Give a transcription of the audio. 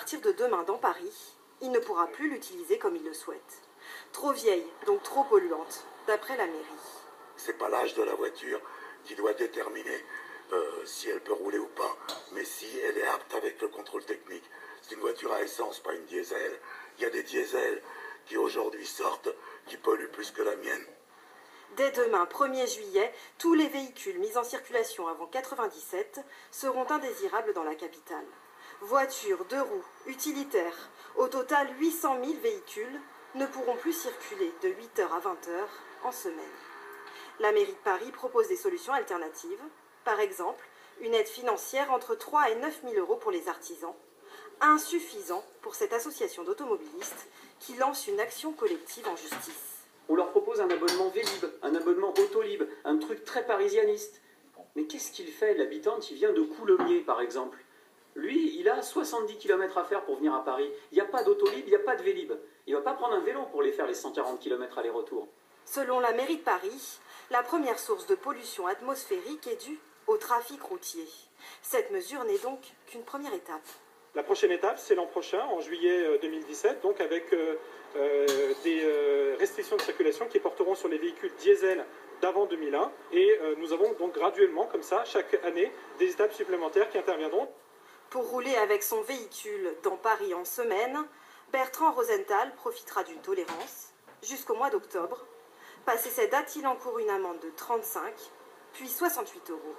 partir de demain dans Paris, il ne pourra plus l'utiliser comme il le souhaite. Trop vieille, donc trop polluante, d'après la mairie. C'est pas l'âge de la voiture qui doit déterminer si elle peut rouler ou pas, mais si elle est apte avec le contrôle technique. C'est une voiture à essence, pas une diesel. Il y a des diesels qui aujourd'hui sortent, qui polluent plus que la mienne. Dès demain, 1er juillet, tous les véhicules mis en circulation avant 1997 seront indésirables dans la capitale. Voitures, deux roues, utilitaires, au total 800 000 véhicules ne pourront plus circuler de 8h à 20h en semaine. La mairie de Paris propose des solutions alternatives, par exemple une aide financière entre 3 et 9 000 euros pour les artisans, insuffisant pour cette association d'automobilistes qui lance une action collective en justice. On leur propose un abonnement Vélib, un abonnement Autolib, un truc très parisianiste. Mais qu'est-ce qu'il fait, l'habitant qui vient de Coulommiers, par exemple? Lui, il a 70 km à faire pour venir à Paris. Il n'y a pas d'Autolib, il n'y a pas de Vélib. Il ne va pas prendre un vélo pour les faire les 140 km aller-retour. Selon la mairie de Paris, la première source de pollution atmosphérique est due au trafic routier. Cette mesure n'est donc qu'une première étape. La prochaine étape, c'est l'an prochain, en juillet 2017, donc avec des restrictions de circulation qui porteront sur les véhicules diesel d'avant 2001. Et nous avons donc graduellement, comme ça, chaque année, des étapes supplémentaires qui interviendront. Pour rouler avec son véhicule dans Paris en semaine, Bertrand Rosenthal profitera d'une tolérance jusqu'au mois d'octobre. Passé cette date, il encourt une amende de 35, puis 68 euros.